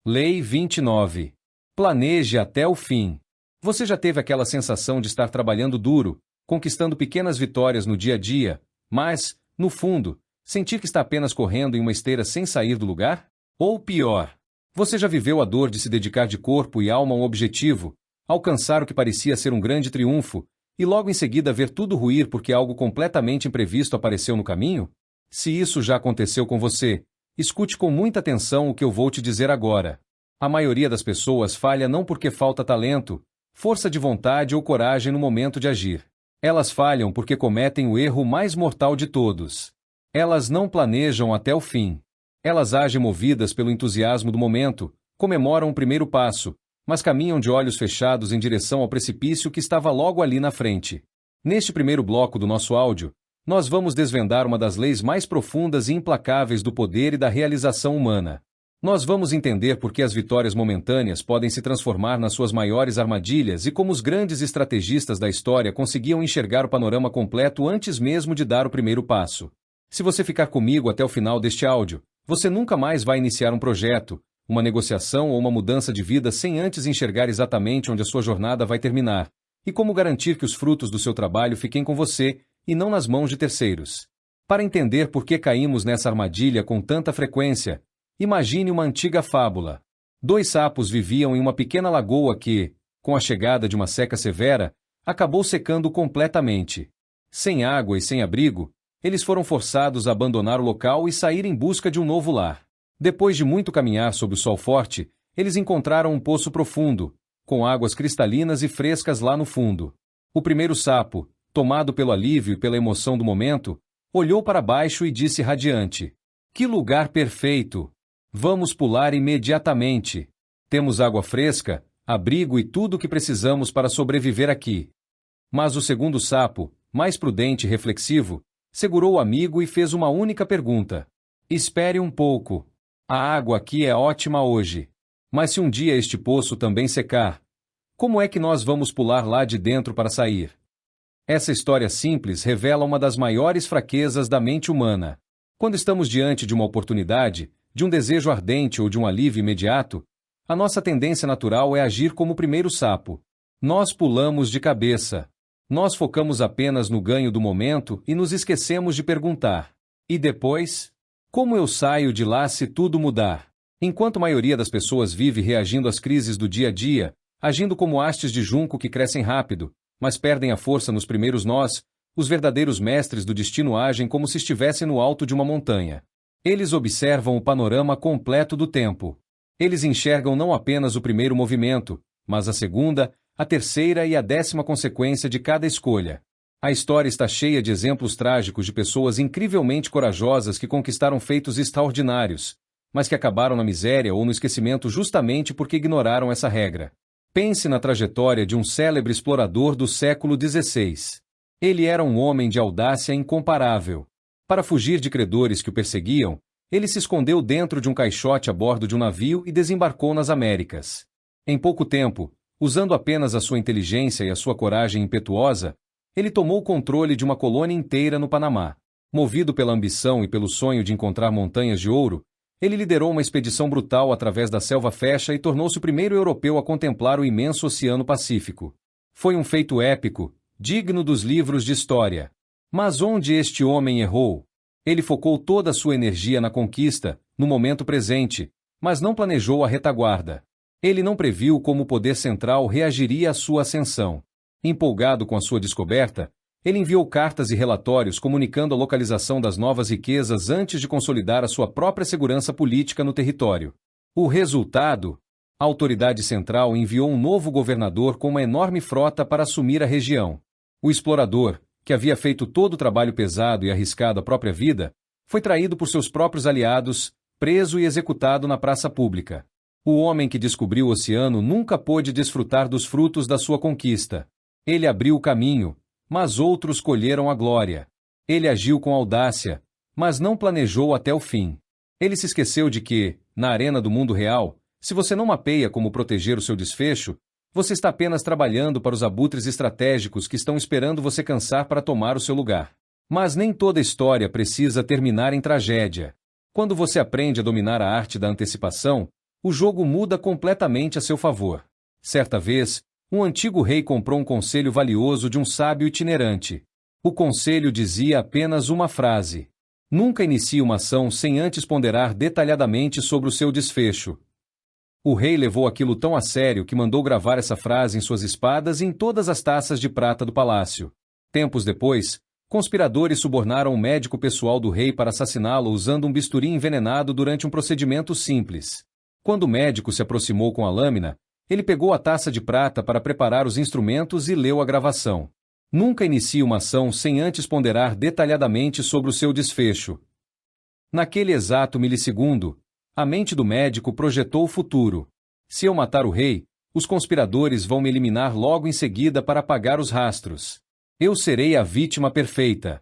Lei 29. Planeje até o fim. Você já teve aquela sensação de estar trabalhando duro, conquistando pequenas vitórias no dia a dia, mas, no fundo, sentir que está apenas correndo em uma esteira sem sair do lugar? Ou pior, você já viveu a dor de se dedicar de corpo e alma a um objetivo, alcançar o que parecia ser um grande triunfo, e logo em seguida ver tudo ruir porque algo completamente imprevisto apareceu no caminho? Se isso já aconteceu com você, escute com muita atenção o que eu vou te dizer agora. A maioria das pessoas falha não porque falta talento, força de vontade ou coragem no momento de agir. Elas falham porque cometem o erro mais mortal de todos. Elas não planejam até o fim. Elas agem movidas pelo entusiasmo do momento, comemoram o primeiro passo, mas caminham de olhos fechados em direção ao precipício que estava logo ali na frente. Neste primeiro bloco do nosso áudio, nós vamos desvendar uma das leis mais profundas e implacáveis do poder e da realização humana. Nós vamos entender por que as vitórias momentâneas podem se transformar nas suas maiores armadilhas e como os grandes estrategistas da história conseguiam enxergar o panorama completo antes mesmo de dar o primeiro passo. Se você ficar comigo até o final deste áudio, você nunca mais vai iniciar um projeto, uma negociação ou uma mudança de vida sem antes enxergar exatamente onde a sua jornada vai terminar, e como garantir que os frutos do seu trabalho fiquem com você e não nas mãos de terceiros. Para entender por que caímos nessa armadilha com tanta frequência, imagine uma antiga fábula. 2 sapos viviam em uma pequena lagoa que, com a chegada de uma seca severa, acabou secando completamente. Sem água e sem abrigo, eles foram forçados a abandonar o local e sair em busca de um novo lar. Depois de muito caminhar sob o sol forte, eles encontraram um poço profundo, com águas cristalinas e frescas lá no fundo. O primeiro sapo, tomado pelo alívio e pela emoção do momento, olhou para baixo e disse radiante: "Que lugar perfeito! Vamos pular imediatamente. Temos água fresca, abrigo e tudo o que precisamos para sobreviver aqui." Mas o segundo sapo, mais prudente e reflexivo, segurou o amigo e fez uma única pergunta: "Espere um pouco. A água aqui é ótima hoje. Mas se um dia este poço também secar, como é que nós vamos pular lá de dentro para sair?" Essa história simples revela uma das maiores fraquezas da mente humana. Quando estamos diante de uma oportunidade, de um desejo ardente ou de um alívio imediato, a nossa tendência natural é agir como o primeiro sapo. Nós pulamos de cabeça. Nós focamos apenas no ganho do momento e nos esquecemos de perguntar: "E depois? Como eu saio de lá se tudo mudar?" Enquanto a maioria das pessoas vive reagindo às crises do dia a dia, agindo como hastes de junco que crescem rápido, mas perdem a força nos primeiros nós, os verdadeiros mestres do destino agem como se estivessem no alto de uma montanha. Eles observam o panorama completo do tempo. Eles enxergam não apenas o primeiro movimento, mas a segunda, a terceira e a 10ª consequência de cada escolha. A história está cheia de exemplos trágicos de pessoas incrivelmente corajosas que conquistaram feitos extraordinários, mas que acabaram na miséria ou no esquecimento justamente porque ignoraram essa regra. Pense na trajetória de um célebre explorador do século XVI. Ele era um homem de audácia incomparável. Para fugir de credores que o perseguiam, ele se escondeu dentro de um caixote a bordo de um navio e desembarcou nas Américas. Em pouco tempo, usando apenas a sua inteligência e a sua coragem impetuosa, ele tomou o controle de uma colônia inteira no Panamá. Movido pela ambição e pelo sonho de encontrar montanhas de ouro, ele liderou uma expedição brutal através da selva fecha e tornou-se o primeiro europeu a contemplar o imenso Oceano Pacífico. Foi um feito épico, digno dos livros de história. Mas onde este homem errou? Ele focou toda a sua energia na conquista, no momento presente, mas não planejou a retaguarda. Ele não previu como o poder central reagiria à sua ascensão. Empolgado com a sua descoberta, ele enviou cartas e relatórios comunicando a localização das novas riquezas antes de consolidar a sua própria segurança política no território. O resultado? A autoridade central enviou um novo governador com uma enorme frota para assumir a região. O explorador, que havia feito todo o trabalho pesado e arriscado a própria vida, foi traído por seus próprios aliados, preso e executado na praça pública. O homem que descobriu o oceano nunca pôde desfrutar dos frutos da sua conquista. Ele abriu o caminho, mas outros colheram a glória. Ele agiu com audácia, mas não planejou até o fim. Ele se esqueceu de que, na arena do mundo real, se você não mapeia como proteger o seu desfecho, você está apenas trabalhando para os abutres estratégicos que estão esperando você cansar para tomar o seu lugar. Mas nem toda história precisa terminar em tragédia. Quando você aprende a dominar a arte da antecipação, O jogo muda completamente a seu favor. Certa vez, um antigo rei comprou um conselho valioso de um sábio itinerante. O conselho dizia apenas uma frase: nunca inicie uma ação sem antes ponderar detalhadamente sobre o seu desfecho. O rei levou aquilo tão a sério que mandou gravar essa frase em suas espadas e em todas as taças de prata do palácio. Tempos depois, conspiradores subornaram o médico pessoal do rei para assassiná-lo usando um bisturi envenenado durante um procedimento simples. Quando o médico se aproximou com a lâmina, ele pegou a taça de prata para preparar os instrumentos e leu a gravação. Nunca inicie uma ação sem antes ponderar detalhadamente sobre o seu desfecho. Naquele exato milissegundo, a mente do médico projetou o futuro. Se eu matar o rei, os conspiradores vão me eliminar logo em seguida para apagar os rastros. Eu serei a vítima perfeita.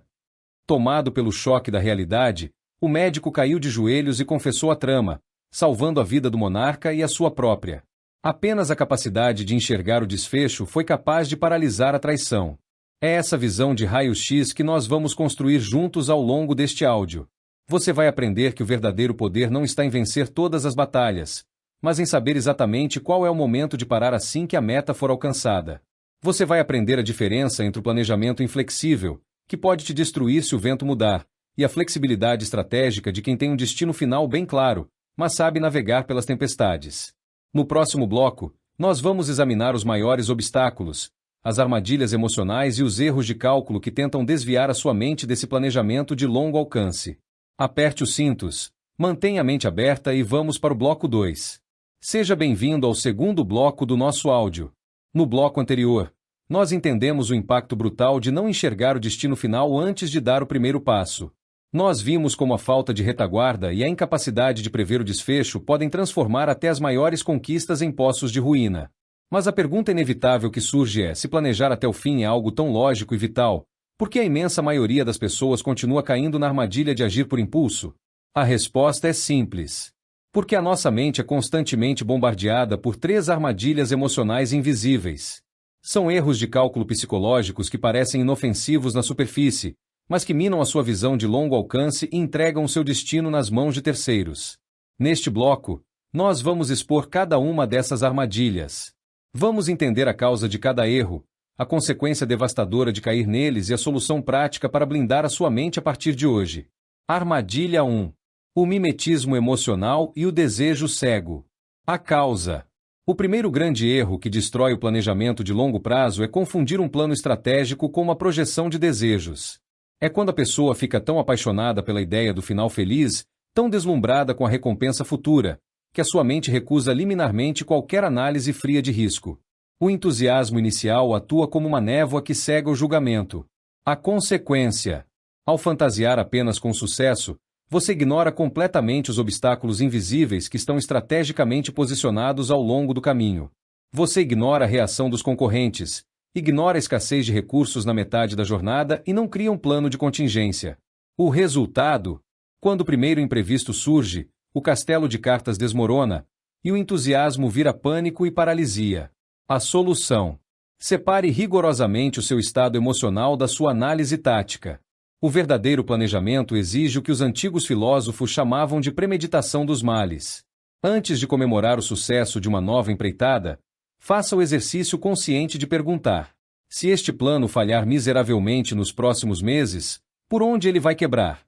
Tomado pelo choque da realidade, o médico caiu de joelhos e confessou a trama, salvando a vida do monarca e a sua própria. Apenas a capacidade de enxergar o desfecho foi capaz de paralisar a traição. É essa visão de raio-x que nós vamos construir juntos ao longo deste áudio. Você vai aprender que o verdadeiro poder não está em vencer todas as batalhas, mas em saber exatamente qual é o momento de parar assim que a meta for alcançada. Você vai aprender a diferença entre o planejamento inflexível, que pode te destruir se o vento mudar, e a flexibilidade estratégica de quem tem um destino final bem claro, mas sabe navegar pelas tempestades. No próximo bloco, nós vamos examinar os maiores obstáculos, as armadilhas emocionais e os erros de cálculo que tentam desviar a sua mente desse planejamento de longo alcance. Aperte os cintos, mantenha a mente aberta e vamos para o bloco 2. Seja bem-vindo ao segundo bloco do nosso áudio. No bloco anterior, nós entendemos o impacto brutal de não enxergar o destino final antes de dar o primeiro passo. Nós vimos como a falta de retaguarda e a incapacidade de prever o desfecho podem transformar até as maiores conquistas em poços de ruína. Mas a pergunta inevitável que surge é: se planejar até o fim é algo tão lógico e vital, por que a imensa maioria das pessoas continua caindo na armadilha de agir por impulso? A resposta é simples. Porque a nossa mente é constantemente bombardeada por 3 armadilhas emocionais invisíveis. São erros de cálculo psicológicos que parecem inofensivos na superfície, mas que minam a sua visão de longo alcance e entregam o seu destino nas mãos de terceiros. Neste bloco, nós vamos expor cada uma dessas armadilhas. Vamos entender a causa de cada erro, a consequência devastadora de cair neles e a solução prática para blindar a sua mente a partir de hoje. Armadilha 1. O mimetismo emocional e o desejo cego. A causa. O primeiro grande erro que destrói o planejamento de longo prazo é confundir um plano estratégico com uma projeção de desejos. É quando a pessoa fica tão apaixonada pela ideia do final feliz, tão deslumbrada com a recompensa futura, que a sua mente recusa liminarmente qualquer análise fria de risco. O entusiasmo inicial atua como uma névoa que cega o julgamento. A consequência. Ao fantasiar apenas com sucesso, você ignora completamente os obstáculos invisíveis que estão estrategicamente posicionados ao longo do caminho. Você ignora a reação dos concorrentes, ignora a escassez de recursos na metade da jornada e não cria um plano de contingência. O resultado? Quando o primeiro imprevisto surge, o castelo de cartas desmorona, e o entusiasmo vira pânico e paralisia. A solução. Separe rigorosamente o seu estado emocional da sua análise tática. O verdadeiro planejamento exige o que os antigos filósofos chamavam de premeditação dos males. Antes de comemorar o sucesso de uma nova empreitada, faça o exercício consciente de perguntar: se este plano falhar miseravelmente nos próximos meses, por onde ele vai quebrar?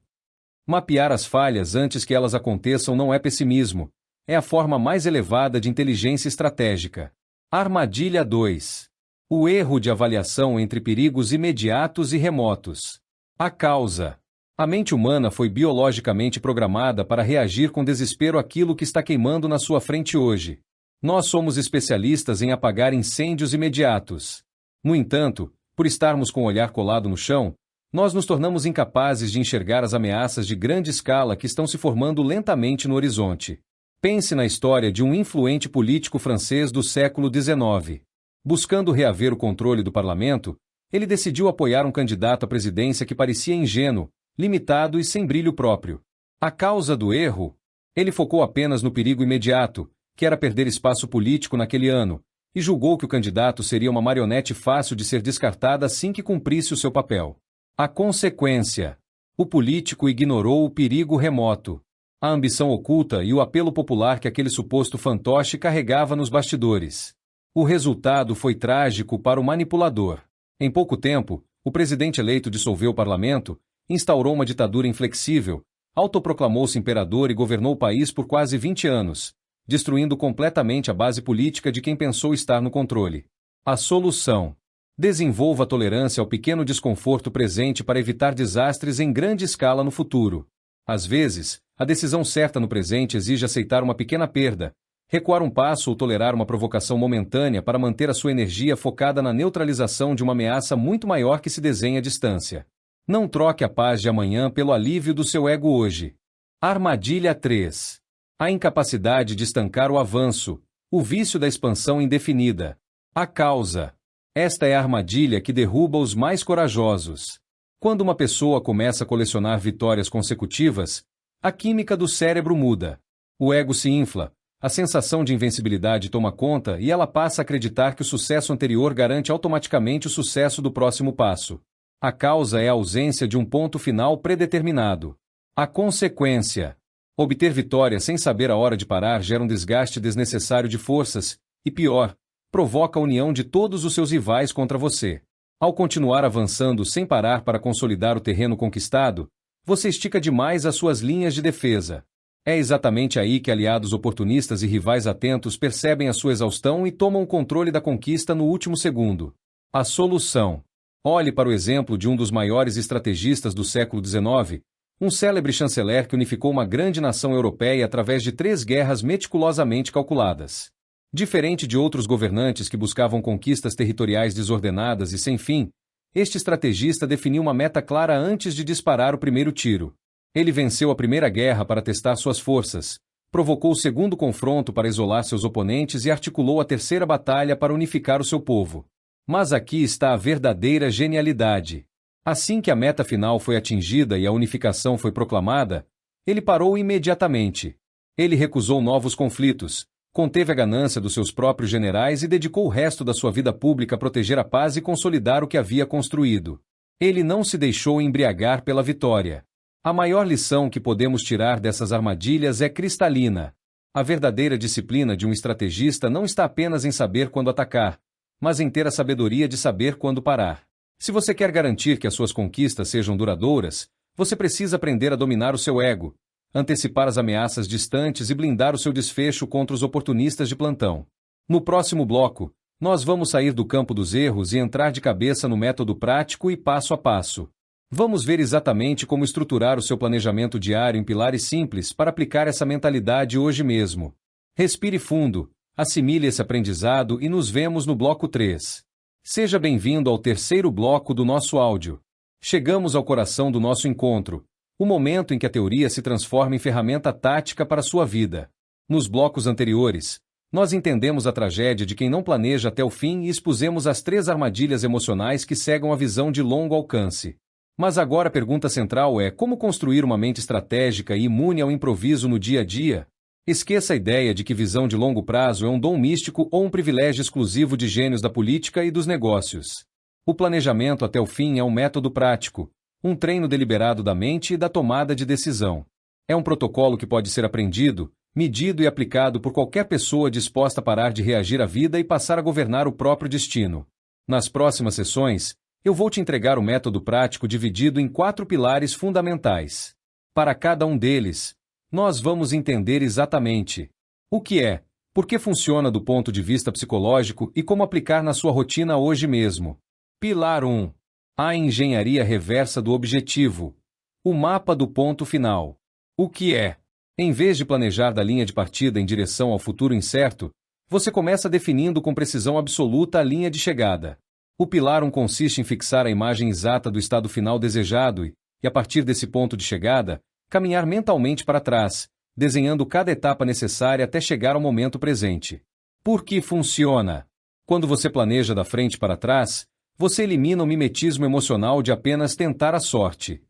Mapear as falhas antes que elas aconteçam não é pessimismo, é a forma mais elevada de inteligência estratégica. Armadilha 2. O erro de avaliação entre perigos imediatos e remotos. A causa. A mente humana foi biologicamente programada para reagir com desespero àquilo que está queimando na sua frente hoje. Nós somos especialistas em apagar incêndios imediatos. No entanto, por estarmos com o olhar colado no chão, nós nos tornamos incapazes de enxergar as ameaças de grande escala que estão se formando lentamente no horizonte. Pense na história de um influente político francês do século XIX. Buscando reaver o controle do parlamento, ele decidiu apoiar um candidato à presidência que parecia ingênuo, limitado e sem brilho próprio. A causa do erro? Ele focou apenas no perigo imediato, que era perder espaço político naquele ano, e julgou que o candidato seria uma marionete fácil de ser descartada assim que cumprisse o seu papel. A consequência. O político ignorou o perigo remoto. a ambição oculta e o apelo popular que aquele suposto fantoche carregava nos bastidores. O resultado foi trágico para o manipulador. Em pouco tempo, o presidente eleito dissolveu o parlamento, instaurou uma ditadura inflexível, autoproclamou-se imperador e governou o país por quase 20 anos, destruindo completamente a base política de quem pensou estar no controle. A solução: desenvolva a tolerância ao pequeno desconforto presente para evitar desastres em grande escala no futuro. Às vezes, a decisão certa no presente exige aceitar uma pequena perda, recuar um passo ou tolerar uma provocação momentânea para manter a sua energia focada na neutralização de uma ameaça muito maior que se desenha à distância. Não troque a paz de amanhã pelo alívio do seu ego hoje. Armadilha 3. A incapacidade de estancar o avanço, o vício da expansão indefinida. A causa. Esta é a armadilha que derruba os mais corajosos. Quando uma pessoa começa a colecionar vitórias consecutivas, a química do cérebro muda. O ego se infla, a sensação de invencibilidade toma conta e ela passa a acreditar que o sucesso anterior garante automaticamente o sucesso do próximo passo. A causa é a ausência de um ponto final predeterminado. A consequência: obter vitória sem saber a hora de parar gera um desgaste desnecessário de forças, e pior, provoca a união de todos os seus rivais contra você. Ao continuar avançando sem parar para consolidar o terreno conquistado, você estica demais as suas linhas de defesa. É exatamente aí que aliados oportunistas e rivais atentos percebem a sua exaustão e tomam o controle da conquista no último segundo. A solução: olhe para o exemplo de um dos maiores estrategistas do século XIX, um célebre chanceler que unificou uma grande nação europeia através de 3 guerras meticulosamente calculadas. Diferente de outros governantes que buscavam conquistas territoriais desordenadas e sem fim, este estrategista definiu uma meta clara antes de disparar o primeiro tiro. Ele venceu a primeira guerra para testar suas forças, provocou o segundo confronto para isolar seus oponentes e articulou a terceira batalha para unificar o seu povo. Mas aqui está a verdadeira genialidade. Assim que a meta final foi atingida e a unificação foi proclamada, ele parou imediatamente. Ele recusou novos conflitos, conteve a ganância dos seus próprios generais e dedicou o resto da sua vida pública a proteger a paz e consolidar o que havia construído. Ele não se deixou embriagar pela vitória. A maior lição que podemos tirar dessas armadilhas é cristalina. A verdadeira disciplina de um estrategista não está apenas em saber quando atacar, mas em ter a sabedoria de saber quando parar. Se você quer garantir que as suas conquistas sejam duradouras, você precisa aprender a dominar o seu ego, antecipar as ameaças distantes e blindar o seu desfecho contra os oportunistas de plantão. No próximo bloco, nós vamos sair do campo dos erros e entrar de cabeça no método prático e passo a passo. Vamos ver exatamente como estruturar o seu planejamento diário em pilares simples para aplicar essa mentalidade hoje mesmo. Respire fundo, assimile esse aprendizado e nos vemos no bloco 3. Seja bem-vindo ao terceiro bloco do nosso áudio. Chegamos ao coração do nosso encontro, o momento em que a teoria se transforma em ferramenta tática para a sua vida. Nos blocos anteriores, nós entendemos a tragédia de quem não planeja até o fim e expusemos as 3 armadilhas emocionais que cegam a visão de longo alcance. Mas agora a pergunta central é: como construir uma mente estratégica e imune ao improviso no dia a dia? Esqueça a ideia de que visão de longo prazo é um dom místico ou um privilégio exclusivo de gênios da política e dos negócios. O planejamento até o fim é um método prático, um treino deliberado da mente e da tomada de decisão. É um protocolo que pode ser aprendido, medido e aplicado por qualquer pessoa disposta a parar de reagir à vida e passar a governar o próprio destino. Nas próximas sessões, eu vou te entregar o método prático dividido em 4 pilares fundamentais. Para cada um deles, nós vamos entender exatamente o que é, por que funciona do ponto de vista psicológico e como aplicar na sua rotina hoje mesmo. Pilar 1. A engenharia reversa do objetivo. O mapa do ponto final. O que é? Em vez de planejar da linha de partida em direção ao futuro incerto, você começa definindo com precisão absoluta a linha de chegada. O pilar 1 consiste em fixar a imagem exata do estado final desejado e, a partir desse ponto de chegada, caminhar mentalmente para trás, desenhando cada etapa necessária até chegar ao momento presente. Por que funciona? Quando você planeja da frente para trás, você elimina o mimetismo emocional de apenas tentar a sorte.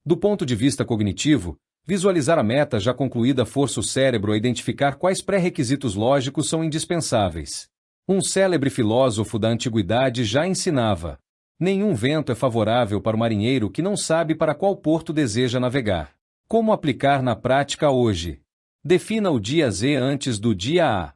Do ponto de vista cognitivo, visualizar a meta já concluída força o cérebro a identificar quais pré-requisitos lógicos são indispensáveis. Um célebre filósofo da antiguidade já ensinava: nenhum vento é favorável para o marinheiro que não sabe para qual porto deseja navegar. Como aplicar na prática hoje? Defina o dia Z antes do dia A.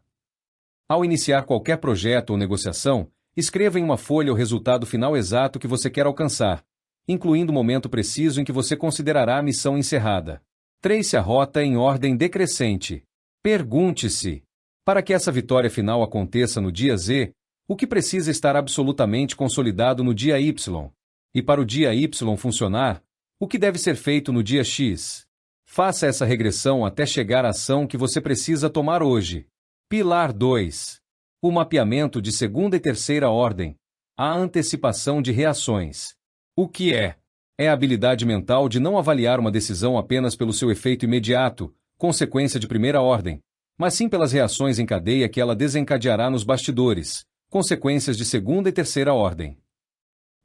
Ao iniciar qualquer projeto ou negociação, escreva em uma folha o resultado final exato que você quer alcançar, incluindo o momento preciso em que você considerará a missão encerrada. Trace a rota em ordem decrescente. Pergunte-se: para que essa vitória final aconteça no dia Z, o que precisa estar absolutamente consolidado no dia Y? E para o dia Y funcionar, o que deve ser feito no dia X? Faça essa regressão até chegar à ação que você precisa tomar hoje. Pilar 2. O mapeamento de segunda e terceira ordem. A antecipação de reações. O que é? É a habilidade mental de não avaliar uma decisão apenas pelo seu efeito imediato, consequência de primeira ordem, mas sim pelas reações em cadeia que ela desencadeará nos bastidores, consequências de segunda e terceira ordem.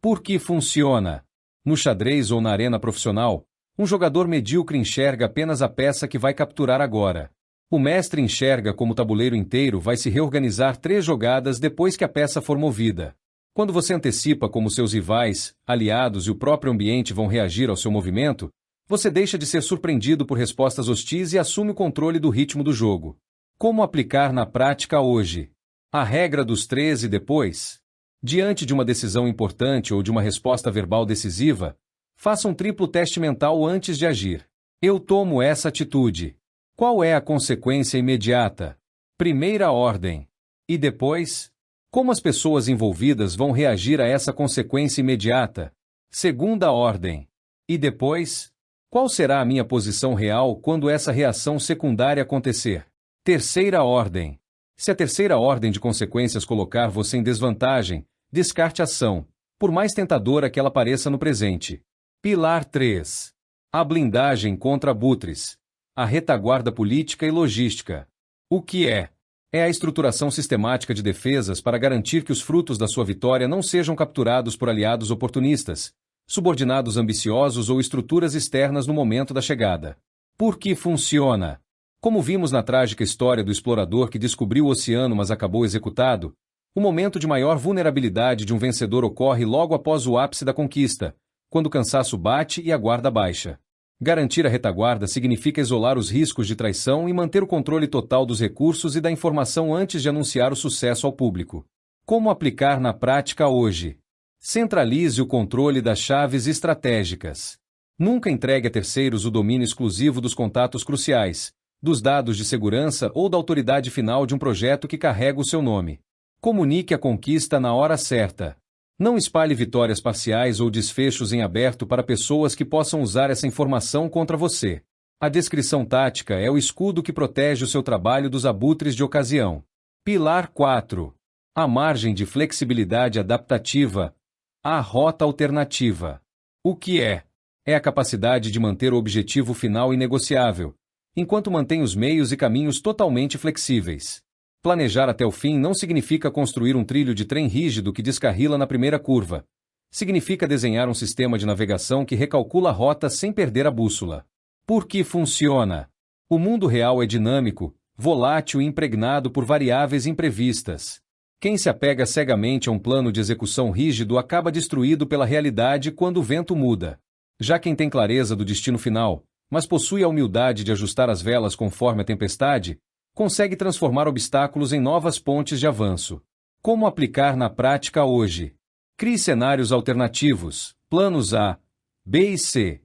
Por que funciona? No xadrez ou na arena profissional, um jogador medíocre enxerga apenas a peça que vai capturar agora. O mestre enxerga como o tabuleiro inteiro vai se reorganizar 3 jogadas depois que a peça for movida. Quando você antecipa como seus rivais, aliados e o próprio ambiente vão reagir ao seu movimento, você deixa de ser surpreendido por respostas hostis e assume o controle do ritmo do jogo. Como aplicar na prática hoje? A regra dos 3 e depois? Diante de uma decisão importante ou de uma resposta verbal decisiva, faça um triplo teste mental antes de agir. Eu tomo essa atitude. Qual é a consequência imediata? Primeira ordem. E depois? Como as pessoas envolvidas vão reagir a essa consequência imediata? Segunda ordem. E depois? Qual será a minha posição real quando essa reação secundária acontecer? Terceira ordem. Se a terceira ordem de consequências colocar você em desvantagem, descarte a ação, por mais tentadora que ela pareça no presente. Pilar 3. A blindagem contra abutres. A retaguarda política e logística. O que é? É a estruturação sistemática de defesas para garantir que os frutos da sua vitória não sejam capturados por aliados oportunistas, subordinados ambiciosos ou estruturas externas no momento da chegada. Por que funciona? Como vimos na trágica história do explorador que descobriu o oceano mas acabou executado, o momento de maior vulnerabilidade de um vencedor ocorre logo após o ápice da conquista, quando o cansaço bate e a guarda baixa. Garantir a retaguarda significa isolar os riscos de traição e manter o controle total dos recursos e da informação antes de anunciar o sucesso ao público. Como aplicar na prática hoje? Centralize o controle das chaves estratégicas. Nunca entregue a terceiros o domínio exclusivo dos contatos cruciais, dos dados de segurança ou da autoridade final de um projeto que carrega o seu nome. Comunique a conquista na hora certa. Não espalhe vitórias parciais ou desfechos em aberto para pessoas que possam usar essa informação contra você. A descrição tática é o escudo que protege o seu trabalho dos abutres de ocasião. Pilar 4. A margem de flexibilidade adaptativa. A rota alternativa. O que é? É a capacidade de manter o objetivo final inegociável, enquanto mantém os meios e caminhos totalmente flexíveis. Planejar até o fim não significa construir um trilho de trem rígido que descarrila na primeira curva. Significa desenhar um sistema de navegação que recalcula a rota sem perder a bússola. Por que funciona? O mundo real é dinâmico, volátil e impregnado por variáveis imprevistas. Quem se apega cegamente a um plano de execução rígido acaba destruído pela realidade quando o vento muda. Já quem tem clareza do destino final, mas possui a humildade de ajustar as velas conforme a tempestade, consegue transformar obstáculos em novas pontes de avanço. Como aplicar na prática hoje? Crie cenários alternativos, planos A, B e C.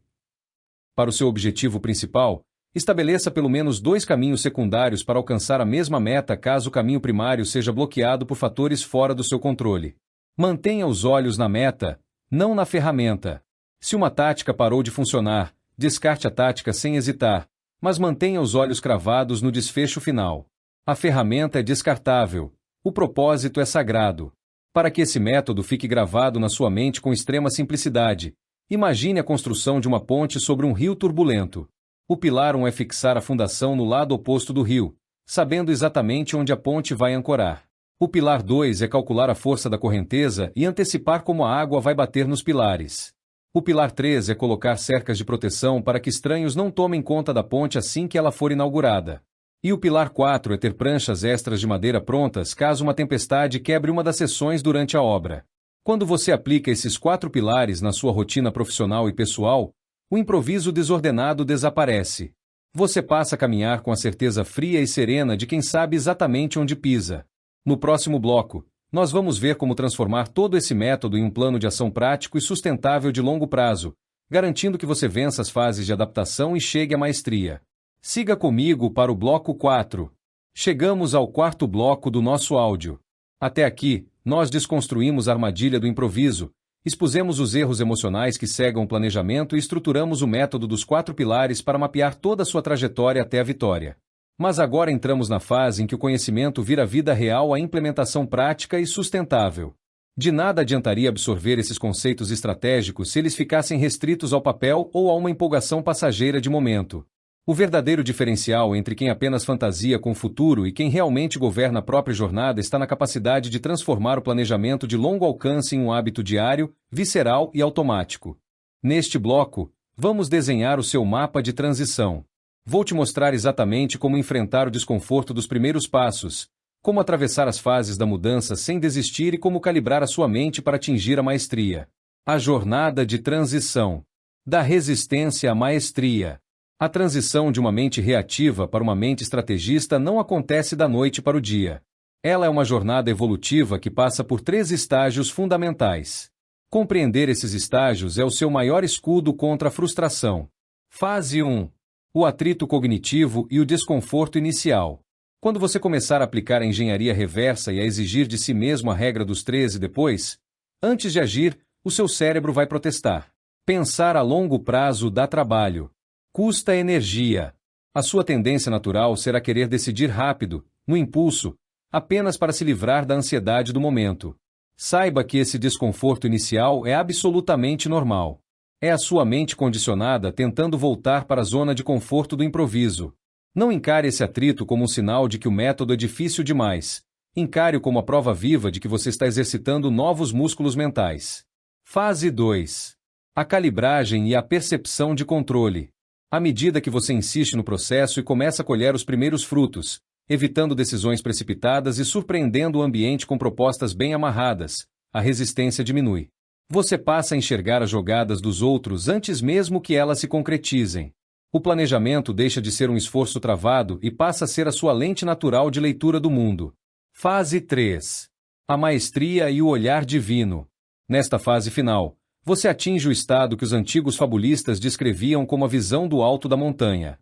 Para o seu objetivo principal, estabeleça pelo menos 2 caminhos secundários para alcançar a mesma meta caso o caminho primário seja bloqueado por fatores fora do seu controle. Mantenha os olhos na meta, não na ferramenta. Se uma tática parou de funcionar, descarte a tática sem hesitar, mas mantenha os olhos cravados no desfecho final. A ferramenta é descartável. O propósito é sagrado. Para que esse método fique gravado na sua mente com extrema simplicidade, imagine a construção de uma ponte sobre um rio turbulento. O pilar 1 é fixar a fundação no lado oposto do rio, sabendo exatamente onde a ponte vai ancorar. O pilar 2 é calcular a força da correnteza e antecipar como a água vai bater nos pilares. O pilar 3 é colocar cercas de proteção para que estranhos não tomem conta da ponte assim que ela for inaugurada. E o pilar 4 é ter pranchas extras de madeira prontas caso uma tempestade quebre uma das seções durante a obra. Quando você aplica esses 4 pilares na sua rotina profissional e pessoal, O improviso desordenado desaparece. Você passa a caminhar com a certeza fria e serena de quem sabe exatamente onde pisa. No próximo bloco, nós vamos ver como transformar todo esse método em um plano de ação prático e sustentável de longo prazo, garantindo que você vença as fases de adaptação e chegue à maestria. Siga comigo para o bloco 4. Chegamos ao quarto bloco do nosso áudio. Até aqui, nós desconstruímos a armadilha do improviso, expusemos os erros emocionais que cegam o planejamento e estruturamos o método dos 4 pilares para mapear toda a sua trajetória até a vitória. Mas agora entramos na fase em que o conhecimento vira vida real à implementação prática e sustentável. De nada adiantaria absorver esses conceitos estratégicos se eles ficassem restritos ao papel ou a uma empolgação passageira de momento. O verdadeiro diferencial entre quem apenas fantasia com o futuro e quem realmente governa a própria jornada está na capacidade de transformar o planejamento de longo alcance em um hábito diário, visceral e automático. Neste bloco, vamos desenhar o seu mapa de transição. Vou te mostrar exatamente como enfrentar o desconforto dos primeiros passos, como atravessar as fases da mudança sem desistir e como calibrar a sua mente para atingir a maestria. A jornada de transição. Da resistência à maestria. A transição de uma mente reativa para uma mente estrategista não acontece da noite para o dia. Ela é uma jornada evolutiva que passa por 3 estágios fundamentais. Compreender esses estágios é o seu maior escudo contra a frustração. Fase 1. O atrito cognitivo e o desconforto inicial. Quando você começar a aplicar a engenharia reversa e a exigir de si mesmo a regra dos 3 e depois, antes de agir, o seu cérebro vai protestar. Pensar a longo prazo dá trabalho. Custa energia. A sua tendência natural será querer decidir rápido, no impulso, apenas para se livrar da ansiedade do momento. Saiba que esse desconforto inicial é absolutamente normal. É a sua mente condicionada tentando voltar para a zona de conforto do improviso. Não encare esse atrito como um sinal de que o método é difícil demais. Encare-o como a prova viva de que você está exercitando novos músculos mentais. Fase 2. A calibragem e a percepção de controle. À medida que você insiste no processo e começa a colher os primeiros frutos, evitando decisões precipitadas e surpreendendo o ambiente com propostas bem amarradas, a resistência diminui. Você passa a enxergar as jogadas dos outros antes mesmo que elas se concretizem. O planejamento deixa de ser um esforço travado e passa a ser a sua lente natural de leitura do mundo. Fase 3. A maestria e o olhar divino. Nesta fase final, você atinge o estado que os antigos fabulistas descreviam como a visão do alto da montanha.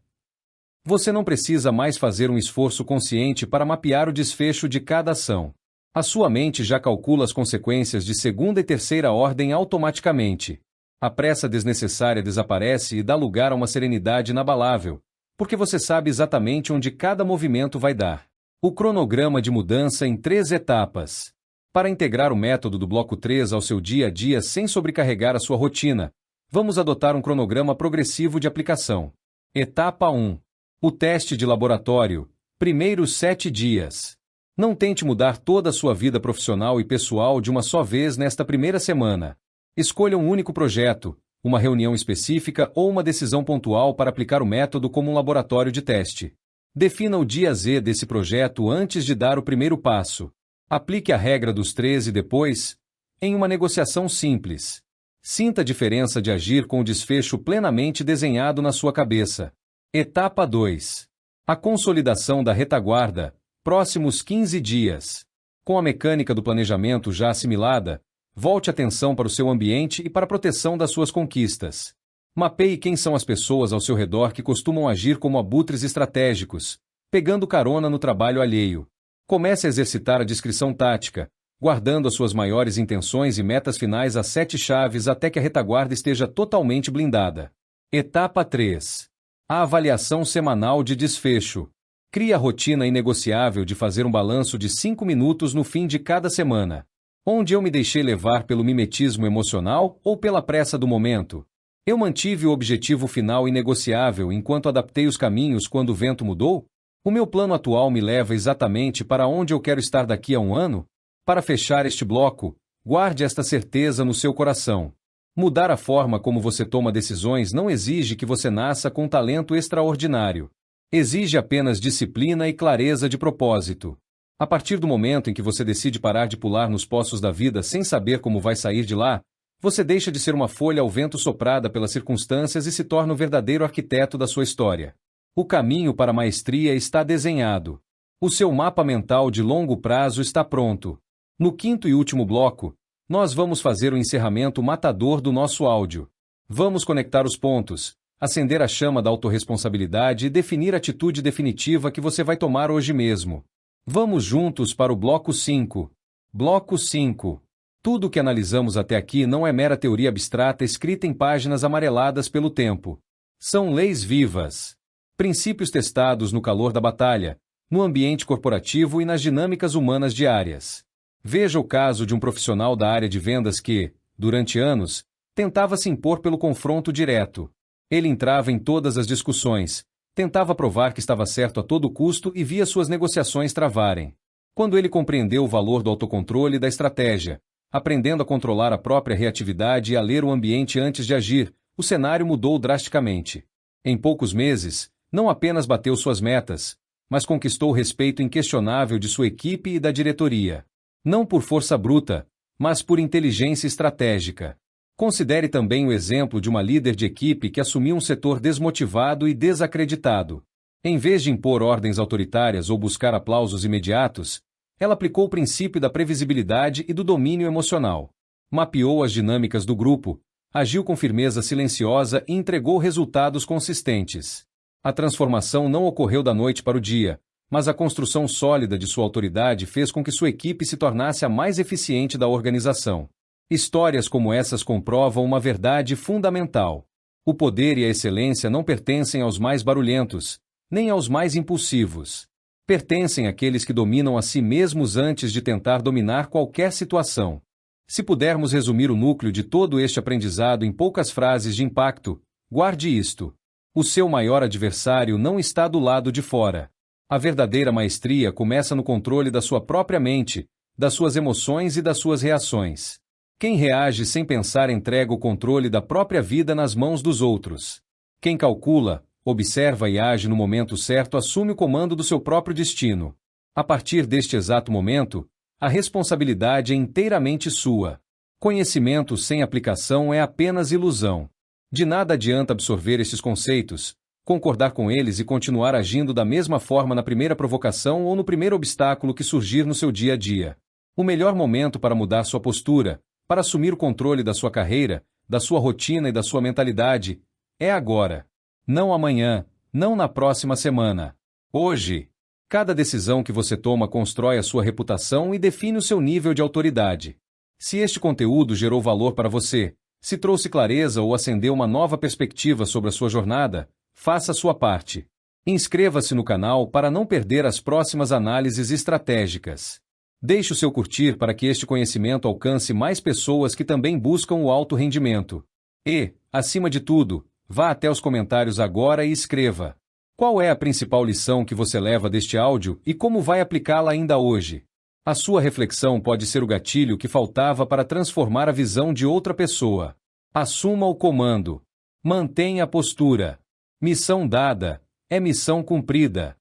Você não precisa mais fazer um esforço consciente para mapear o desfecho de cada ação. A sua mente já calcula as consequências de segunda e terceira ordem automaticamente. A pressa desnecessária desaparece e dá lugar a uma serenidade inabalável, porque você sabe exatamente onde cada movimento vai dar. O cronograma de mudança em 3 etapas. Para integrar o método do bloco 3 ao seu dia a dia sem sobrecarregar a sua rotina, vamos adotar um cronograma progressivo de aplicação. Etapa 1. O teste de laboratório. Primeiros 7 dias. Não tente mudar toda a sua vida profissional e pessoal de uma só vez nesta primeira semana. Escolha um único projeto, uma reunião específica ou uma decisão pontual para aplicar o método como um laboratório de teste. Defina o dia Z desse projeto antes de dar o primeiro passo. Aplique a regra dos 3 e depois, em uma negociação simples. Sinta a diferença de agir com o desfecho plenamente desenhado na sua cabeça. Etapa 2. A consolidação da retaguarda. Próximos 15 dias. Com a mecânica do planejamento já assimilada, volte atenção para o seu ambiente e para a proteção das suas conquistas. Mapeie quem são as pessoas ao seu redor que costumam agir como abutres estratégicos, pegando carona no trabalho alheio. Comece a exercitar a discrição tática, guardando as suas maiores intenções e metas finais às 7 chaves até que a retaguarda esteja totalmente blindada. Etapa 3. A avaliação semanal de desfecho. Crie a rotina inegociável de fazer um balanço de 5 minutos no fim de cada semana. Onde eu me deixei levar pelo mimetismo emocional ou pela pressa do momento? Eu mantive o objetivo final inegociável enquanto adaptei os caminhos quando o vento mudou? O meu plano atual me leva exatamente para onde eu quero estar daqui a um ano? Para fechar este bloco, guarde esta certeza no seu coração. Mudar a forma como você toma decisões não exige que você nasça com um talento extraordinário. Exige apenas disciplina e clareza de propósito. A partir do momento em que você decide parar de pular nos poços da vida sem saber como vai sair de lá, Você deixa de ser uma folha ao vento soprada pelas circunstâncias e se torna o verdadeiro arquiteto da sua história. O caminho para a maestria está desenhado. O seu mapa mental de longo prazo está pronto. No quinto e último bloco, nós vamos fazer o encerramento matador do nosso áudio. Vamos conectar os pontos, acender a chama da autorresponsabilidade e definir a atitude definitiva que você vai tomar hoje mesmo. Vamos juntos para o bloco 5. Bloco 5. Tudo o que analisamos até aqui não é mera teoria abstrata escrita em páginas amareladas pelo tempo. São leis vivas. Princípios testados no calor da batalha, no ambiente corporativo e nas dinâmicas humanas diárias. Veja o caso de um profissional da área de vendas que, durante anos, tentava se impor pelo confronto direto. Ele entrava em todas as discussões, tentava provar que estava certo a todo custo e via suas negociações travarem. Quando ele compreendeu o valor do autocontrole e da estratégia, aprendendo a controlar a própria reatividade e a ler o ambiente antes de agir, o cenário mudou drasticamente. Em poucos meses, não apenas bateu suas metas, mas conquistou o respeito inquestionável de sua equipe e da diretoria. Não por força bruta, mas por inteligência estratégica. Considere também o exemplo de uma líder de equipe que assumiu um setor desmotivado e desacreditado. Em vez de impor ordens autoritárias ou buscar aplausos imediatos, ela aplicou o princípio da previsibilidade e do domínio emocional. Mapeou as dinâmicas do grupo, agiu com firmeza silenciosa e entregou resultados consistentes. A transformação não ocorreu da noite para o dia, mas a construção sólida de sua autoridade fez com que sua equipe se tornasse a mais eficiente da organização. Histórias como essas comprovam uma verdade fundamental. O poder e a excelência não pertencem aos mais barulhentos, nem aos mais impulsivos. Pertencem àqueles que dominam a si mesmos antes de tentar dominar qualquer situação. Se pudermos resumir o núcleo de todo este aprendizado em poucas frases de impacto, guarde isto. O seu maior adversário não está do lado de fora. A verdadeira maestria começa no controle da sua própria mente, das suas emoções e das suas reações. Quem reage sem pensar entrega o controle da própria vida nas mãos dos outros. Quem calcula, observa e age no momento certo assume o comando do seu próprio destino. A partir deste exato momento, a responsabilidade é inteiramente sua. Conhecimento sem aplicação é apenas ilusão. De nada adianta absorver estes conceitos, concordar com eles e continuar agindo da mesma forma na primeira provocação ou no primeiro obstáculo que surgir no seu dia a dia. O melhor momento para mudar sua postura, para assumir o controle da sua carreira, da sua rotina e da sua mentalidade, é agora. Não amanhã, não na próxima semana. Hoje. Cada decisão que você toma constrói a sua reputação e define o seu nível de autoridade. Se este conteúdo gerou valor para você, se trouxe clareza ou acendeu uma nova perspectiva sobre a sua jornada, faça a sua parte. Inscreva-se no canal para não perder as próximas análises estratégicas. Deixe o seu curtir para que este conhecimento alcance mais pessoas que também buscam o alto rendimento. E, acima de tudo, vá até os comentários agora e escreva. Qual é a principal lição que você leva deste áudio e como vai aplicá-la ainda hoje? A sua reflexão pode ser o gatilho que faltava para transformar a visão de outra pessoa. Assuma o comando. Mantenha a postura. Missão dada é missão cumprida.